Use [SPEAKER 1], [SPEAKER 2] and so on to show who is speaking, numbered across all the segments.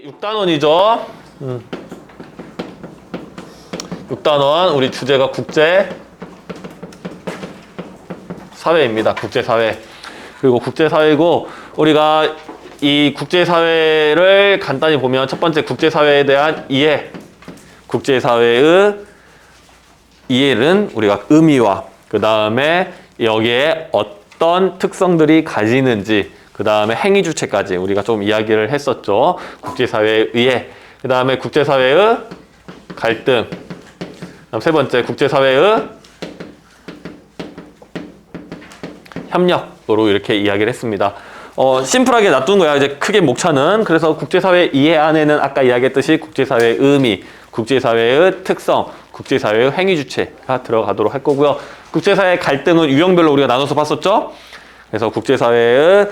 [SPEAKER 1] 6단원이죠. 6단원 우리 주제가 국제 사회입니다. 국제사회. 그리고 국제사회고 우리가 이 국제사회를 간단히 보면 첫 번째 국제사회에 대한 이해. 국제사회의 이해는 우리가 의미와 그 다음에 여기에 어떤 특성들이 가지는지 그 다음에 행위주체까지 우리가 좀 이야기를 했었죠. 국제사회의 이해. 그 다음에 국제사회의 갈등. 그다음 세 번째 국제사회의 협력으로 이렇게 이야기를 했습니다. 심플하게 놔둔 거야. 이제 크게 목차는. 그래서 국제사회 이해 안에는 아까 이야기했듯이 국제사회의 의미, 국제사회의 특성, 국제사회의 행위주체가 들어가도록 할 거고요. 국제사회 갈등은 유형별로 우리가 나눠서 봤었죠. 그래서 국제사회의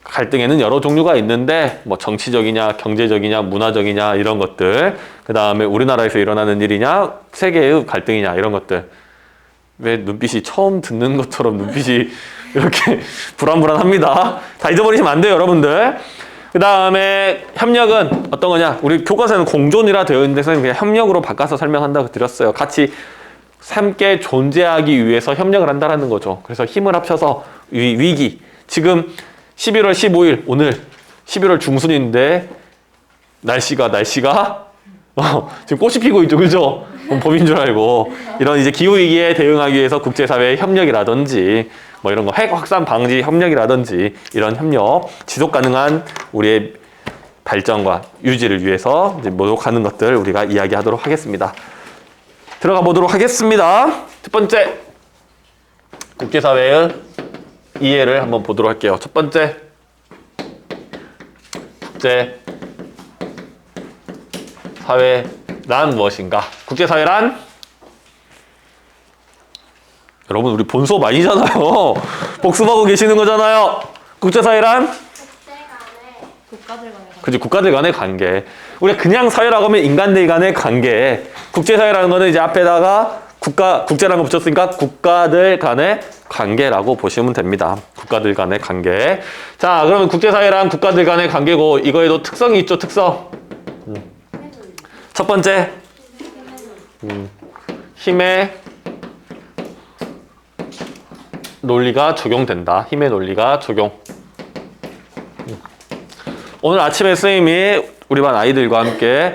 [SPEAKER 1] 갈등에는 여러 종류가 있는데 뭐 정치적이냐, 경제적이냐, 문화적이냐 이런 것들. 그 다음에 우리나라에서 일어나는 일이냐, 세계의 갈등이냐 이런 것들. 왜 눈빛이 처음 듣는 것처럼 눈빛이 이렇게 불안불안합니다. 다 잊어버리시면 안 돼요, 여러분들. 그 다음에 협력은 어떤 거냐? 우리 교과서에는 공존이라 되어 있는데 그냥 협력으로 바꿔서 설명한다고 드렸어요. 같이 함께 존재하기 위해서 협력을 한다는 거죠. 그래서 힘을 합쳐서 위기. 지금 11월 15일 오늘 11월 중순인데 날씨가 지금 꽃이 피고 있죠, 그죠? 봄인 줄 알고 이런 이제 기후 위기에 대응하기 위해서 국제사회의 협력이라든지 뭐 이런 거 핵 확산 방지 협력이라든지 이런 협력, 지속 가능한 우리의 발전과 유지를 위해서 이제 노력하는 것들 우리가 이야기하도록 하겠습니다. 들어가 보도록 하겠습니다. 첫 번째 국제사회의 이해를 한번 보도록 할게요. 첫 번째 국제사회란 무엇인가? 국제사회란 여러분 우리 본 수업 아니잖아요. 복습하고 계시는 거잖아요. 국제사회란 국가들 간의 관계. 우리가 그냥 사회라고 하면 인간들 간의 관계. 국제사회라는 거는 이제 앞에다가 국제라는 거 붙였으니까 국가들 간의 관계라고 보시면 됩니다. 국가들 간의 관계. 자, 그러면 국제사회란 국가들 간의 관계고 이거에도 특성이 있죠, 특성. 첫 번째, 힘의 논리가 적용된다. 힘의 논리가 적용. 오늘 아침에 선생님이 우리 반 아이들과 함께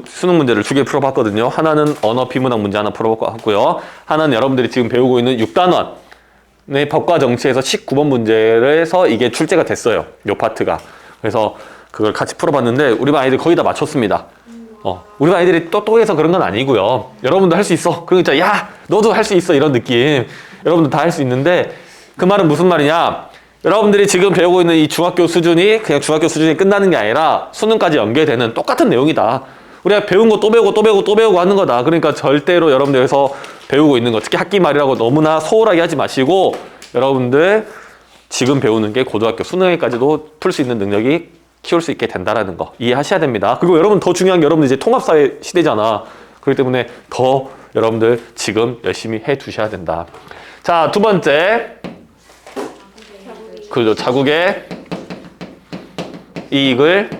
[SPEAKER 1] 수능 문제를 2개 풀어봤거든요. 하나는 언어 비문학 문제 하나 풀어봤고요. 하나는 여러분들이 지금 배우고 있는 6단원의 법과 정치에서 19번 문제에서 이게 출제가 됐어요. 요 파트가. 그래서 그걸 같이 풀어봤는데 우리 반 아이들 거의 다 맞췄습니다. 우리 반 아이들이 똑똑해서 그런 건 아니고요. 여러분도 할 수 있어. 그러니까 야 너도 할 수 있어 이런 느낌. 여러분도 다 할 수 있는데 그 말은 무슨 말이냐. 여러분들이 지금 배우고 있는 이 중학교 수준이 그냥 중학교 수준이 끝나는 게 아니라 수능까지 연계되는 똑같은 내용이다. 우리가 배운 거 또 배우고 또 배우고 또 배우고 하는 거다. 그러니까 절대로 여러분들에서 배우고 있는 거, 특히 학기 말이라고 너무나 소홀하게 하지 마시고 여러분들 지금 배우는 게 고등학교 수능에까지도 풀 수 있는 능력이 키울 수 있게 된다라는 거 이해하셔야 됩니다. 그리고 여러분 더 중요한 게 여러분들 이제 통합사회 시대잖아. 그렇기 때문에 더 여러분들 지금 열심히 해 두셔야 된다. 자, 두 번째. 그죠. 자국의 이익을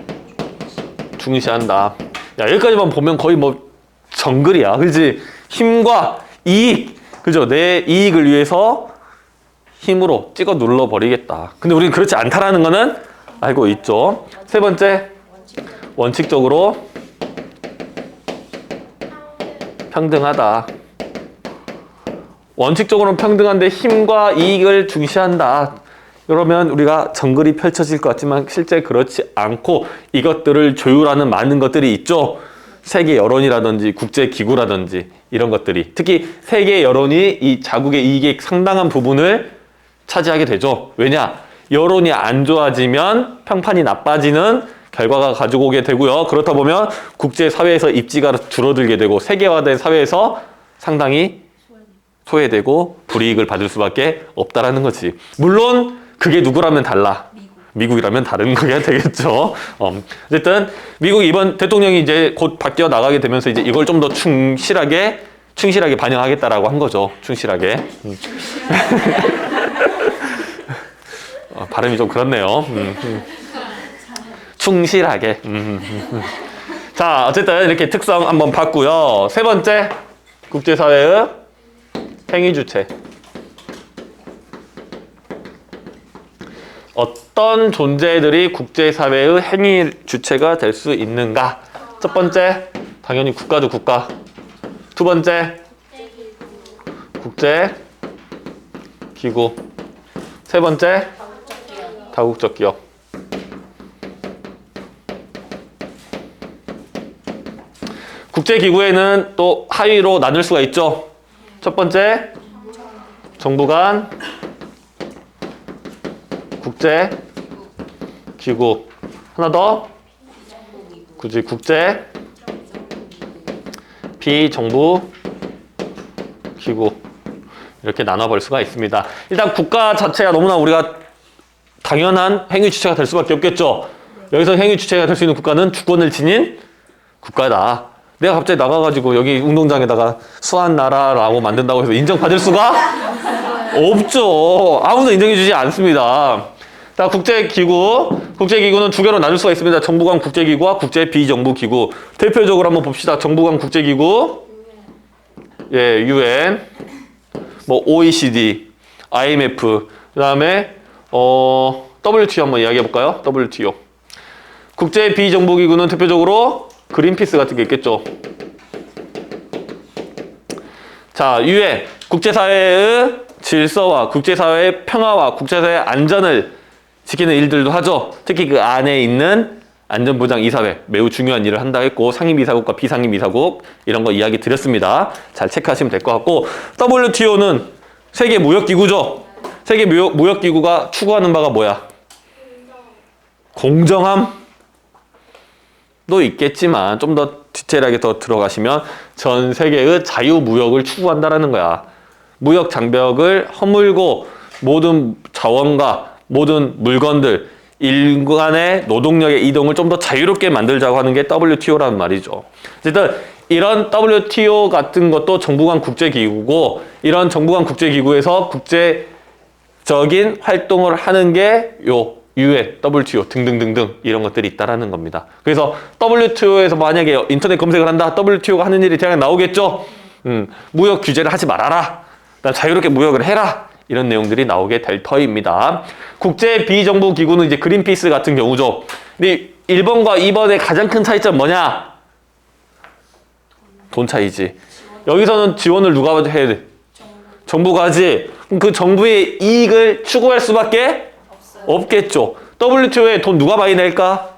[SPEAKER 1] 중시한다. 야, 여기까지만 보면 거의 뭐 정글이야. 그지? 힘과 이익. 그죠? 내 이익을 위해서 힘으로 찍어 눌러 버리겠다. 근데 우리는 그렇지 않다라는 거는 알고 있죠. 세 번째. 원칙적으로 평등하다. 원칙적으로는 평등한데 힘과 이익을 중시한다. 그러면 우리가 정글이 펼쳐질 것 같지만 실제 그렇지 않고 이것들을 조율하는 많은 것들이 있죠. 세계 여론이라든지 국제기구라든지 이런 것들이. 특히 세계 여론이 이 자국의 이익의 상당한 부분을 차지하게 되죠. 왜냐? 여론이 안 좋아지면 평판이 나빠지는 결과가 가지고 오게 되고요. 그렇다 보면 국제사회에서 입지가 줄어들게 되고 세계화된 사회에서 상당히 소외되고 불이익을 받을 수밖에 없다라는 거지. 물론 그게 누구라면 달라. 미국이라면 다른 거게 되겠죠. 어쨌든 미국 이번 대통령이 이제 곧 바뀌어 나가게 되면서 이제 이걸 좀 더 충실하게 반영하겠다라고 한 거죠. 충실하게. 발음이 좀 그렇네요. 충실하게. 자, 어쨌든 이렇게 특성 한번 봤고요. 세 번째, 국제사회의 행위주체. 어떤 존재들이 국제사회의 행위주체가 될 수 있는가? 첫 번째, 당연히 국가죠, 국가. 두 번째, 국제기구. 세 번째, 다국적 기업. 국제기구에는 또 하위로 나눌 수가 있죠. 첫 번째, 정부 간 국제기구. 하나 더, 굳이 국제 비정부 기구. 이렇게 나눠볼 수가 있습니다. 일단 국가 자체가 너무나 우리가 당연한 행위 주체가 될 수밖에 없겠죠. 여기서 행위 주체가 될 수 있는 국가는 주권을 지닌 국가다. 내가 갑자기 나가가지고 여기 운동장에다가 수한나라라고 만든다고 해서 인정받을 수가 없죠. 아무도 인정해주지 않습니다. 자, 국제기구. 국제기구는 두 개로 나눌 수가 있습니다. 정부 간 국제기구와 국제 비정부 기구. 대표적으로 한번 봅시다. 정부 간 국제기구. 예, UN. 뭐 OECD, IMF. 그다음에 WTO 한번 이야기해 볼까요? WTO. 국제 비정부 기구는 대표적으로 그린피스 같은 게 있겠죠. 자, UN. 국제사회의 질서와 국제사회의 평화와 국제사회의 안전을 지키는 일들도 하죠. 특히 그 안에 있는 안전보장 이사회 매우 중요한 일을 한다 했고, 상임이사국과 비상임이사국 이런 거 이야기 드렸습니다. 잘 체크하시면 될 것 같고, WTO는 세계 무역기구죠. 세계 무역기구가 추구하는 바가 뭐야? 공정함도 있겠지만 좀 더 디테일하게 더 들어가시면 전 세계의 자유무역을 추구한다라는 거야. 무역 장벽을 허물고 모든 자원과 모든 물건들, 인간의 노동력의 이동을 좀 더 자유롭게 만들자고 하는 게 WTO라는 말이죠. 어쨌든 이런 WTO 같은 것도 정부 간 국제기구고, 이런 정부 간 국제기구에서 국제적인 활동을 하는 게 요 UN, WTO 등등등등 이런 것들이 있다라는 겁니다. 그래서 WTO에서 만약에 인터넷 검색을 한다, WTO가 하는 일이 대략 나오겠죠. 무역 규제를 하지 말아라. 자유롭게 무역을 해라. 이런 내용들이 나오게 될 터입니다. 국제 비정부 기구는 이제 그린피스 같은 경우죠. 근데 1번과 2번의 가장 큰 차이점 뭐냐? 돈 차이지. 여기서는 지원을 누가 해야 돼? 정부가 하지. 그 정부의 이익을 추구할 수밖에 없겠죠. WTO에 돈 누가 많이 낼까?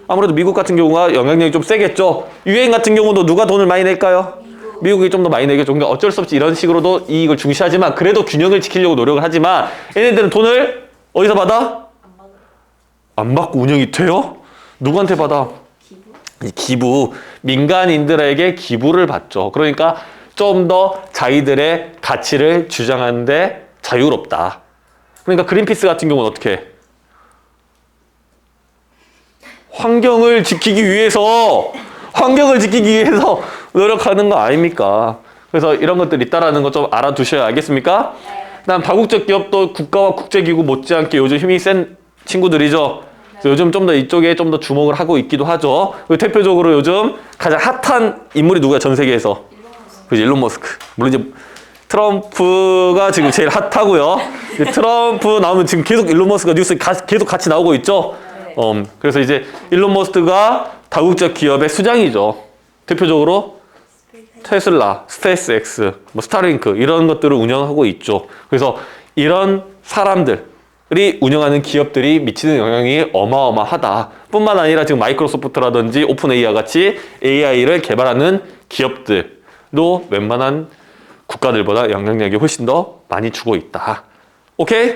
[SPEAKER 1] 아무래도 미국 같은 경우가 영향력이 좀 세겠죠. 유엔 같은 경우도 누가 돈을 많이 낼까요? 미국이 좀 더 많이 내겠죠. 그러니까 어쩔 수 없이 이런 식으로도 이익을 중시하지만 그래도 균형을 지키려고 노력을 하지만, 얘네들은 돈을 어디서 받아? 안 받고 운영이 돼요? 누구한테 받아? 기부. 민간인들에게 기부를 받죠. 그러니까 좀 더 자기들의 가치를 주장하는데 자유롭다. 그러니까 그린피스 같은 경우는 어떻게 해? 환경을 지키기 위해서 노력하는 거 아닙니까? 그래서 이런 것들이 있다라는 거 좀 알아두셔야 알겠습니까? 그다음 다국적 기업도 국가와 국제기구 못지않게 요즘 힘이 센 친구들이죠. 그래서 요즘 좀 더 이쪽에 좀 더 주목을 하고 있기도 하죠. 그리고 대표적으로 요즘 가장 핫한 인물이 누구야? 전 세계에서. 그죠, 일론 머스크. 물론 이제 트럼프가 지금 제일 핫하고요. 트럼프 나오면 지금 계속 일론 머스크가 뉴스에 계속 같이 나오고 있죠. 그래서 이제 일론 머스크가 다국적 기업의 수장이죠. 대표적으로 테슬라, 스페이스X, 뭐 스타링크 이런 것들을 운영하고 있죠. 그래서 이런 사람들이 운영하는 기업들이 미치는 영향이 어마어마하다. 뿐만 아니라 지금 마이크로소프트라든지 오픈 AI 같이 AI를 개발하는 기업들도 웬만한 국가들보다 영향력이 훨씬 더 많이 주고 있다. 오케이?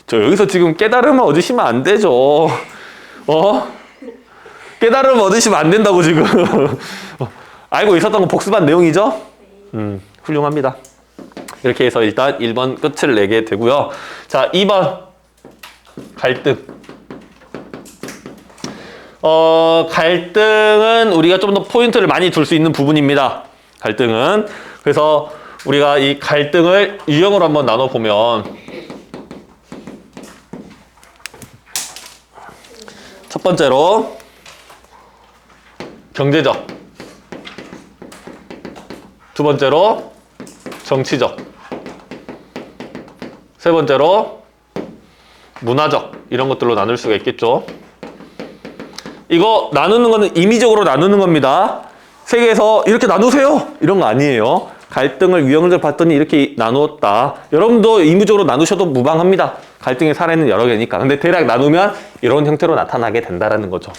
[SPEAKER 1] 저 여기서 지금 깨달음을 얻으시면 안 되죠. 깨달음을 얻으시면 안 된다고 지금. 알고 있었던 거 복습한 내용이죠? 훌륭합니다. 이렇게 해서 일단 1번 끝을 내게 되고요. 자, 2번 갈등. 갈등은 우리가 좀 더 포인트를 많이 둘 수 있는 부분입니다. 갈등은. 그래서 우리가 이 갈등을 유형으로 한번 나눠보면, 첫 첫 번째로 경제적, 두 번째로 정치적, 세 번째로 문화적, 이런 것들로 나눌 수가 있겠죠. 이거 나누는 거는 임의적으로 나누는 겁니다. 세계에서 이렇게 나누세요 이런 거 아니에요. 갈등을 유형을 봤더니 이렇게 나누었다. 여러분도 임의적으로 나누셔도 무방합니다. 갈등의 사례는 여러 개니까. 근데 대략 나누면 이런 형태로 나타나게 된다라는 거죠.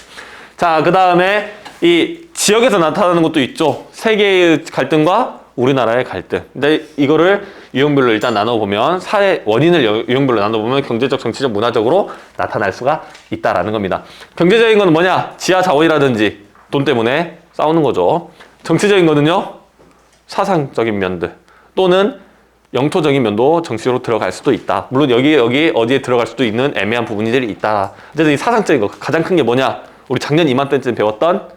[SPEAKER 1] 자, 그 다음에 이 지역에서 나타나는 것도 있죠. 세계의 갈등과 우리나라의 갈등. 근데 이거를 유형별로 일단 나눠보면, 사회 원인을 유형별로 나눠보면 경제적, 정치적, 문화적으로 나타날 수가 있다라는 겁니다. 경제적인 건 뭐냐? 지하 자원이라든지 돈 때문에 싸우는 거죠. 정치적인 거는요, 사상적인 면들 또는 영토적인 면도 정치적으로 들어갈 수도 있다. 물론 여기 어디에 들어갈 수도 있는 애매한 부분들이 있다. 어쨌든 이 사상적인 거 가장 큰 게 뭐냐? 우리 작년 이맘때쯤 배웠던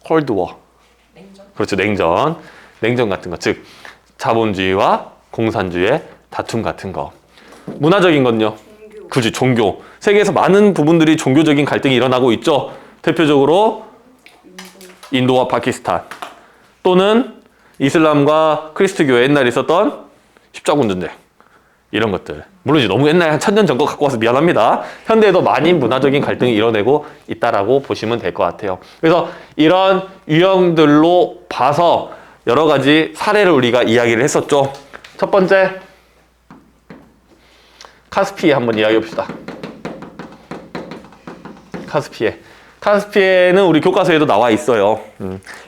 [SPEAKER 1] 콜드워. 냉전. 그렇죠, 냉전 같은 거, 즉 자본주의와 공산주의의 다툼 같은 거. 문화적인 건요, 그렇지, 종교. 세계에서 많은 부분들이 종교적인 갈등이 일어나고 있죠. 대표적으로 인도와 파키스탄, 또는 이슬람과 크리스트교에 옛날에 있었던 십자군 전쟁, 이런 것들. 물론 이제 너무 옛날 한 1000년 전 거 갖고 와서 미안합니다. 현대에도 많이 문화적인 갈등이 일어나고 있다라고 보시면 될 것 같아요. 그래서 이런 유형들로 봐서 여러 가지 사례를 우리가 이야기를 했었죠. 첫 번째, 카스피해 한번 이야기해 봅시다. 카스피해는 우리 교과서에도 나와 있어요.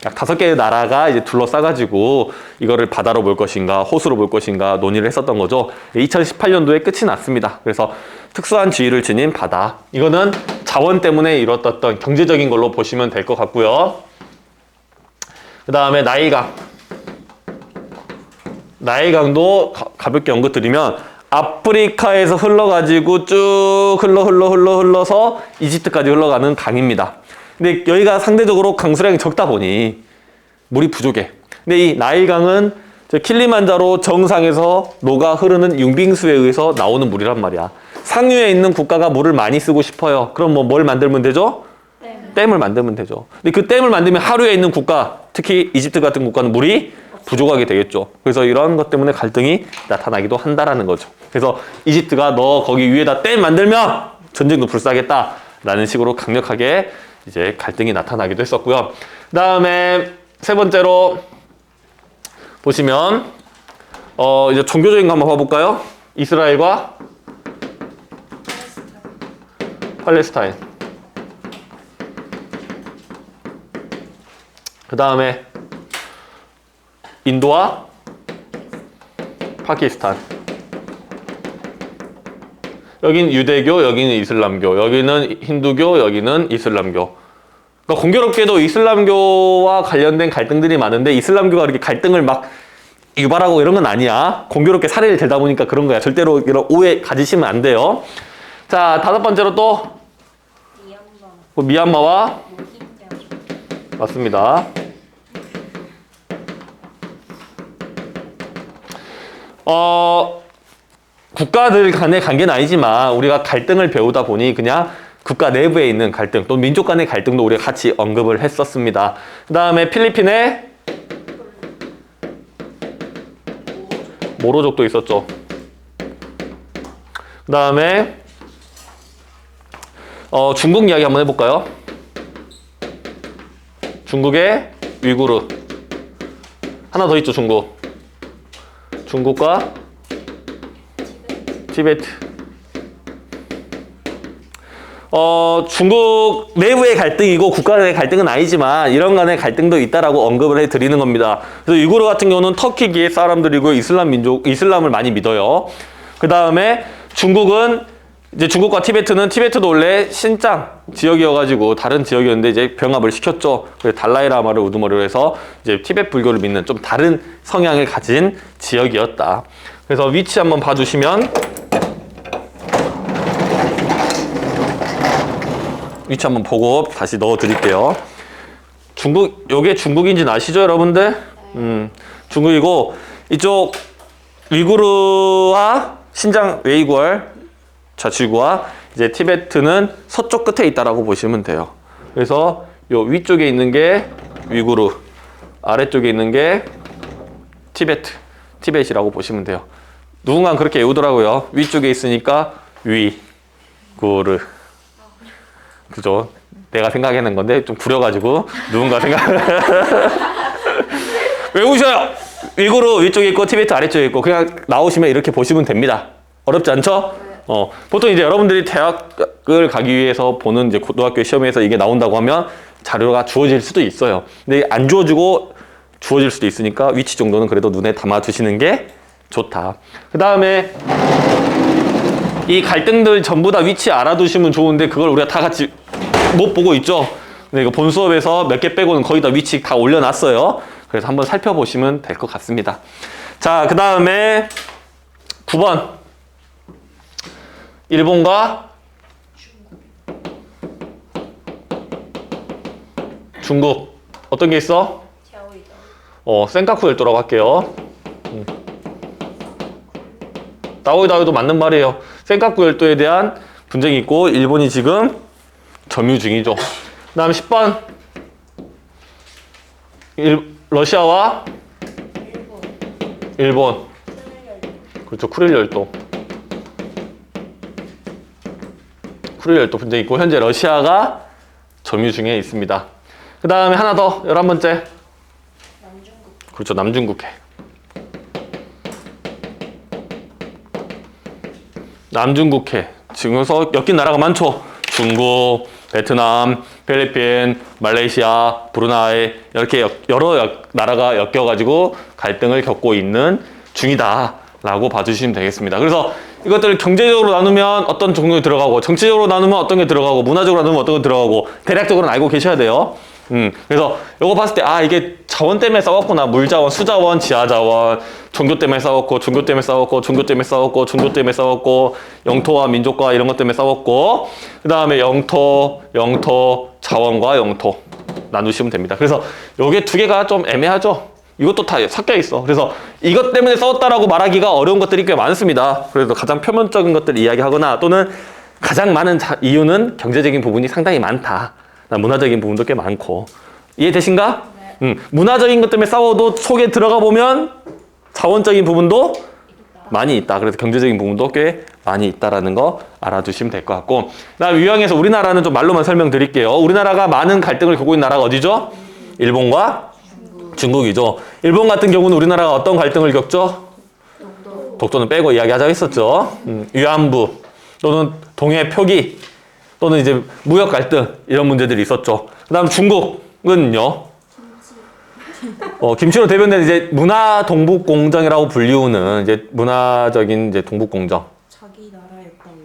[SPEAKER 1] 약 5개의 나라가 이제 둘러싸가지고 이거를 바다로 볼 것인가, 호수로 볼 것인가 논의를 했었던 거죠. 2018년도에 끝이 났습니다. 그래서 특수한 지위를 지닌 바다. 이거는 자원 때문에 이뤘던 경제적인 걸로 보시면 될 것 같고요. 그 다음에 나일강도 가볍게 언급드리면 아프리카에서 흘러가지고 쭉 흘러서 이집트까지 흘러가는 강입니다. 근데 여기가 상대적으로 강수량이 적다 보니 물이 부족해. 근데 이 나일강은 킬리만자로 정상에서 녹아 흐르는 융빙수에 의해서 나오는 물이란 말이야. 상류에 있는 국가가 물을 많이 쓰고 싶어요. 그럼 뭘 만들면 되죠? 댐을 만들면 되죠. 근데 그 댐을 만들면 하류에 있는 국가, 특히 이집트 같은 국가는 물이 부족하게 되겠죠. 그래서 이런 것 때문에 갈등이 나타나기도 한다라는 거죠. 그래서 이집트가 너 거기 위에다 댐 만들면 전쟁도 불사하겠다라는 식으로 강력하게 이제 갈등이 나타나기도 했었고요. 그 다음에 세 번째로 보시면 이제 종교적인 거 한번 봐볼까요? 이스라엘과 팔레스타인. 그 다음에 인도와 파키스탄. 여긴 유대교, 여기는 이슬람교, 여기는 힌두교, 여기는 이슬람교. 그러니까 공교롭게도 이슬람교와 관련된 갈등들이 많은데 이슬람교가 이렇게 갈등을 막 유발하고 이런 건 아니야. 공교롭게 사례를 들다 보니까 그런 거야. 절대로 이런 오해 가지시면 안 돼요. 자, 5번째로 또 미얀마와 맞습니다. 국가들 간의 관계는 아니지만 우리가 갈등을 배우다 보니 그냥 국가 내부에 있는 갈등 또 민족 간의 갈등도 우리가 같이 언급을 했었습니다. 그 다음에 필리핀의 모로족도 있었죠. 그 다음에 중국 이야기 한번 해볼까요? 중국의 위구르. 하나 더 있죠, 중국과 티베트. 중국 내부의 갈등이고 국가 간의 갈등은 아니지만 이런 간의 갈등도 있다라고 언급을 해드리는 겁니다. 그래서 위구르 같은 경우는 터키계 사람들이고 이슬람을 많이 믿어요. 그 다음에 이제 중국과 티베트도 원래 신장 지역이어가지고 다른 지역이었는데 이제 병합을 시켰죠. 그래서 달라이라마를 우두머리로 해서 이제 티베트 불교를 믿는 좀 다른 성향을 가진 지역이었다. 그래서 위치 한번 봐주시면 위치 한번 보고 다시 넣어드릴게요. 요게 중국인지는 아시죠, 여러분들? 중국이고 이쪽 위구르와 신장 웨이구얼 좌지구와 이제 티베트는 서쪽 끝에 있다라고 보시면 돼요. 그래서 요 위쪽에 있는 게 위구르, 아래쪽에 있는 게 티벳이라고 보시면 돼요. 누군가 그렇게 외우더라고요. 위쪽에 있으니까 위구르. 그죠? 내가 생각해낸 건데 좀 구려가지고 누군가 생각 외우셔요. 위구르 위쪽에 있고 티베트 아래쪽에 있고 그냥 나오시면 이렇게 보시면 됩니다. 어렵지 않죠? 보통 이제 여러분들이 대학을 가기 위해서 보는 이제 고등학교 시험에서 이게 나온다고 하면 자료가 주어질 수도 있어요. 근데 안 주어지고 주어질 수도 있으니까 위치 정도는 그래도 눈에 담아 두시는 게 좋다. 그 다음에 이 갈등들 전부 다 위치 알아두시면 좋은데 그걸 우리가 다 같이 못 보고 있죠. 근데 이거 본 수업에서 몇 개 빼고는 거의 다 위치 다 올려놨어요. 그래서 한번 살펴보시면 될 것 같습니다. 자, 그 다음에 9번. 일본과 중국. 어떤 게 있어? 센카쿠 열도라고 할게요. 다오이다오도 맞는 말이에요. 센카쿠 열도에 대한 분쟁이 있고 일본이 지금 점유 중이죠. 그 다음 10번. 러시아와 일본. 그렇죠. 쿠릴 열도. 쿠릴 열도 분쟁이 있고 현재 러시아가 점유 중에 있습니다. 그 다음에 하나 더 11번째. 남중국. 그렇죠. 남중국해. 남중국해. 지금서 엮인 나라가 많죠. 중국, 베트남, 필리핀, 말레이시아, 브루나이 이렇게 여러 나라가 엮여가지고 갈등을 겪고 있는 중이다라고 봐주시면 되겠습니다. 그래서 이것들을 경제적으로 나누면 어떤 종목이 들어가고 정치적으로 나누면 어떤 게 들어가고 문화적으로 나누면 어떤 게 들어가고 대략적으로는 알고 계셔야 돼요. 그래서 요거 봤을 때 이게 자원 때문에 싸웠구나. 물자원, 수자원, 지하자원, 종교 때문에 싸웠고 종교 때문에 싸웠고 종교 때문에 싸웠고 종교 때문에 싸웠고 영토와 민족과 이런 것 때문에 싸웠고 그 다음에 영토, 자원과 영토 나누시면 됩니다. 그래서 요게 두 개가 좀 애매하죠. 이것도 다 섞여 있어. 그래서 이것 때문에 싸웠다라고 말하기가 어려운 것들이 꽤 많습니다. 그래서 가장 표면적인 것들을 이야기하거나 또는 가장 많은 이유는 경제적인 부분이 상당히 많다. 문화적인 부분도 꽤 많고. 이해되신가? 네. 문화적인 것 때문에 싸워도 속에 들어가 보면 자원적인 부분도 많이 있다. 그래서 경제적인 부분도 꽤 많이 있다라는 거 알아두시면 될 것 같고. 그다음에 유형에서 우리나라는 좀 말로만 설명드릴게요. 우리나라가 많은 갈등을 겪고 있는 나라가 어디죠? 일본과 중국이죠. 일본 같은 경우는 우리나라가 어떤 갈등을 겪죠? 독도는 빼고 이야기하자고 했었죠. 위안부 또는 동해 표기 또는 이제 무역 갈등 이런 문제들이 있었죠. 그다음 중국은요. 김치로 대변된 이제 문화 동북 공정이라고 불리우는 이제 문화적인 이제 동북 공정.
[SPEAKER 2] 자기 나라였다고.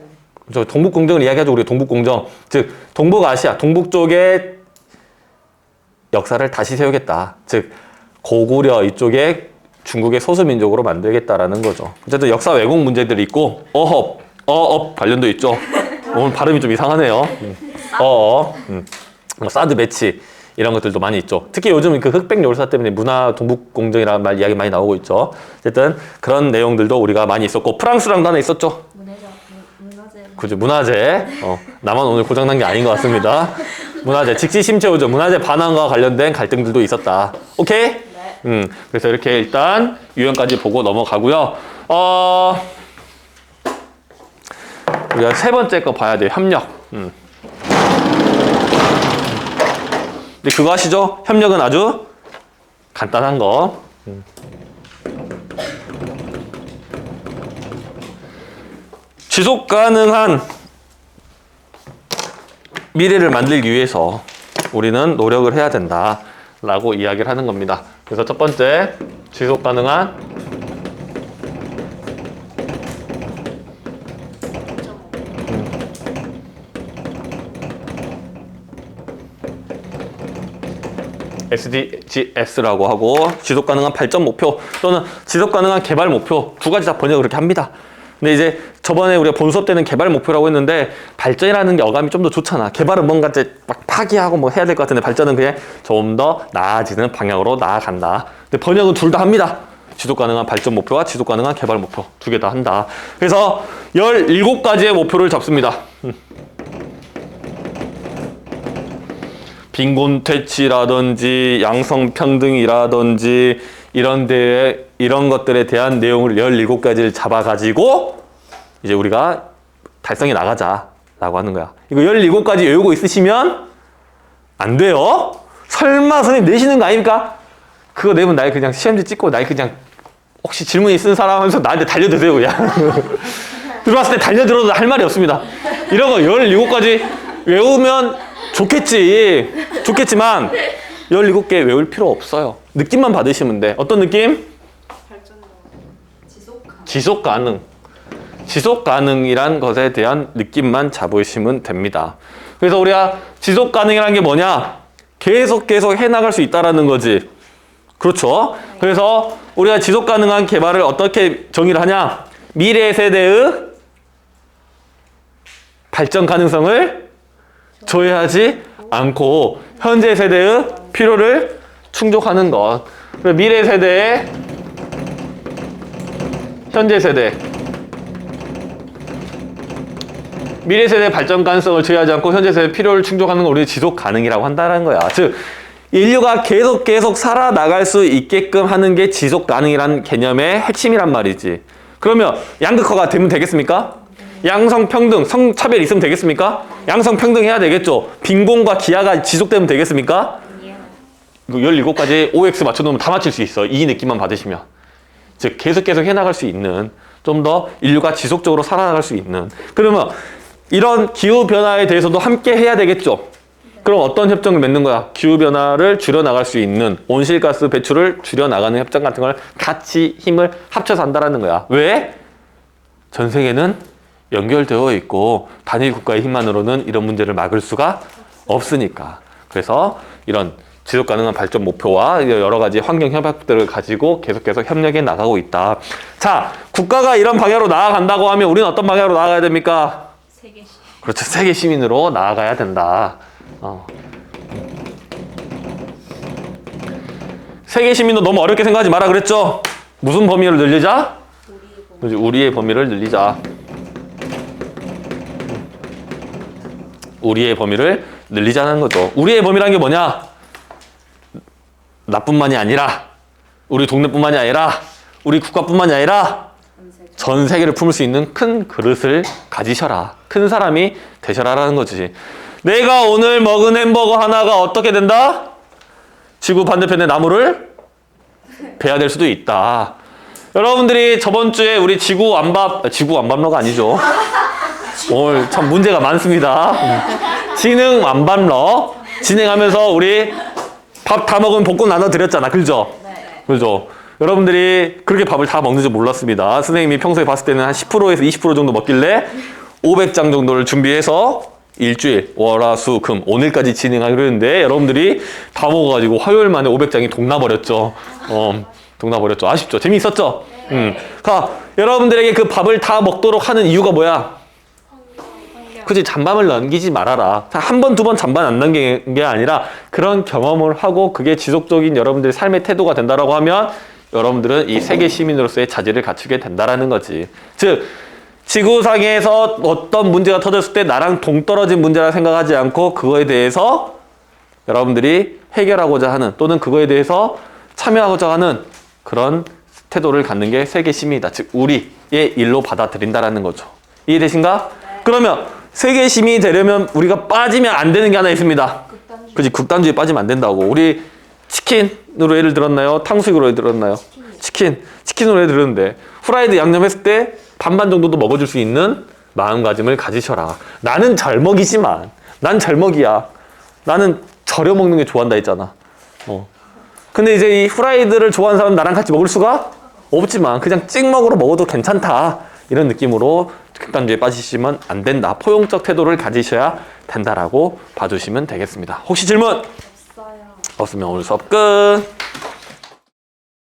[SPEAKER 1] 저 동북 공정을 이야기하죠. 우리 동북 공정. 즉 동북아시아 동북 쪽의 역사를 다시 세우겠다. 즉 고구려 이쪽에 중국의 소수민족으로 만들겠다라는 거죠. 어쨌든 역사 왜곡 문제들이 있고 어업 관련도 있죠. 오늘 발음이 좀 이상하네요. 사드 배치 이런 것들도 많이 있죠. 특히 요즘 그 흑백 열사 때문에 문화 동북 공정이라는 말 이야기 많이 나오고 있죠. 어쨌든 그런 내용들도 우리가 많이 있었고 프랑스랑도 하나 있었죠.
[SPEAKER 2] 문화재.
[SPEAKER 1] 그죠, 문화재. 나만 오늘 고장난 게 아닌 것 같습니다. 문화재, 직시 심체오죠. 문화재 반환과 관련된 갈등들도 있었다. 오케이? 네. 그래서 이렇게 일단 유형까지 보고 넘어가고요. 우리가 세 번째 거 봐야 돼요. 협력. 근데 그거 아시죠? 협력은 아주 간단한 거. 지속 가능한 미래를 만들기 위해서 우리는 노력을 해야 된다라고 이야기를 하는 겁니다. 그래서 첫 번째, 지속 가능한 SDGs라고 하고 지속 가능한 발전 목표 또는 지속 가능한 개발 목표 두 가지 다 번역을 그렇게 합니다. 근데 이제 저번에 우리가 본 수업 때는 개발 목표라고 했는데 발전이라는 게 어감이 좀 더 좋잖아. 개발은 뭔가 이제 막 파기하고 뭐 해야 될 것 같은데 발전은 그냥 좀 더 나아지는 방향으로 나아간다. 근데 번역은 둘 다 합니다. 지속 가능한 발전 목표와 지속 가능한 개발 목표 두 개 다 한다. 그래서 17가지의 목표를 잡습니다. 빈곤 퇴치라든지 양성평등이라든지 이런 것들에 대한 내용을 17가지를 잡아가지고 이제 우리가 달성해 나가자라고 하는 거야. 이거 17가지 외우고 있으시면 안 돼요. 설마 선생님 내시는 거 아닙니까? 그거 내면 날 그냥 시험지 찍고 날 그냥 혹시 질문 있는 사람 하면서 나한테 달려드세요 그냥. 들어왔을 때 달려들어도 할 말이 없습니다. 이런 거 17가지 외우면 좋겠지만 17개 외울 필요 없어요. 느낌만 받으시면 돼. 어떤 느낌? 지속 가능. 지속 가능이란 것에 대한 느낌만 잡으시면 됩니다. 그래서 우리가 지속 가능이라는 게 뭐냐? 계속 해나갈 수 있다라는 거지. 그렇죠? 그래서 우리가 지속 가능한 개발을 어떻게 정의를 하냐? 미래 세대의 발전 가능성을 조회하지 않고 현재 세대의 필요를 충족하는 것. 미래 세대의 현재 세대. 미래 세대의 발전 가능성을 조회하지 않고 현재 세대의 필요를 충족하는 걸 우리 지속 가능이라고 한다는 거야. 즉 인류가 계속 살아나갈 수 있게끔 하는 게 지속 가능이라는 개념의 핵심이란 말이지. 그러면 양극화가 되면 되겠습니까? 양성평등, 성차별 있으면 되겠습니까? 양성평등 해야 되겠죠. 빈곤과 기아가 지속되면 되겠습니까? 17가지 OX 맞춰놓으면 다 맞출 수 있어. 이 느낌만 받으시면. 즉 계속 해나갈 수 있는, 좀 더 인류가 지속적으로 살아나갈 수 있는. 그러면 이런 기후변화에 대해서도 함께 해야 되겠죠. 그럼 어떤 협정을 맺는 거야? 기후변화를 줄여나갈 수 있는 온실가스 배출을 줄여나가는 협정 같은 걸 같이 힘을 합쳐서 한다는 거야. 왜? 전 세계는 연결되어 있고 단일 국가의 힘만으로는 이런 문제를 막을 수가 없으니까. 그래서 이런 지속 가능한 발전 목표와 여러 가지 환경 협약들을 가지고 계속해서 협력해 나가고 있다. 자, 국가가 이런 방향으로 나아간다고 하면 우리는 어떤 방향으로 나아가야 됩니까?
[SPEAKER 2] 세계 시민.
[SPEAKER 1] 그렇죠. 세계 시민으로 나아가야 된다. 세계 시민도 너무 어렵게 생각하지 마라 그랬죠? 무슨 범위를 늘리자? 우리의 범위를 늘리자. 우리의 범위를 늘리자는 거죠. 우리의 범위라는 게 뭐냐? 나뿐만이 아니라 우리 동네뿐만이 아니라 우리 국가뿐만이 아니라 전 세계를 품을 수 있는 큰 그릇을 가지셔라. 큰 사람이 되셔라라는 거지. 내가 오늘 먹은 햄버거 하나가 어떻게 된다? 지구 반대편의 나무를 베야 될 수도 있다. 여러분들이 저번 주에 우리 지구 완밥러가 아니죠. 오늘 참 문제가 많습니다. 지능 완밥러 진행하면서 우리 밥 다 먹으면 복권 나눠드렸잖아. 그죠? 그죠? 여러분들이 그렇게 밥을 다 먹는 줄 몰랐습니다. 선생님이 평소에 봤을 때는 한 10%에서 20% 정도 먹길래 500장 정도를 준비해서 일주일, 월, 수, 금, 오늘까지 진행하기로 했는데 여러분들이 다 먹어가지고 화요일 만에 500장이 동나버렸죠. 동나버렸죠. 아쉽죠? 재미있었죠? 여러분들에게 그 밥을 다 먹도록 하는 이유가 뭐야? 그치, 잔밤을 남기지 말아라. 한 번, 두 번 잔밤 안 남기는 게 아니라 그런 경험을 하고 그게 지속적인 여러분들의 삶의 태도가 된다라고 하면 여러분들은 이 세계 시민으로서의 자질을 갖추게 된다라는 거지. 즉, 지구상에서 어떤 문제가 터졌을 때 나랑 동떨어진 문제라 생각하지 않고 그거에 대해서 여러분들이 해결하고자 하는 또는 그거에 대해서 참여하고자 하는 그런 태도를 갖는 게 세계 시민이다. 즉, 우리의 일로 받아들인다라는 거죠. 이해되신가? 그러면 세계 시민이 되려면 우리가 빠지면 안 되는 게 하나 있습니다. 그치, 극단주의에 빠지면 안 된다고. 우리 치킨으로 예를 들었나요? 탕수육으로 예를 들었나요? 치킨으로 예를 들었는데 후라이드 양념했을 때 반반 정도도 먹어줄 수 있는 마음가짐을 가지셔라. 나는 잘 먹이지만 난 잘 먹이야. 나는 절여 먹는 게 좋아한다 했잖아. 근데 이제 이 후라이드를 좋아하는 사람은 나랑 같이 먹을 수가 없지만 그냥 찍먹으로 먹어도 괜찮다. 이런 느낌으로 극단주의에 빠지시면 안 된다. 포용적 태도를 가지셔야 된다라고 봐주시면 되겠습니다. 혹시 질문?
[SPEAKER 2] 없어요.
[SPEAKER 1] 없으면 오늘 수업 끝.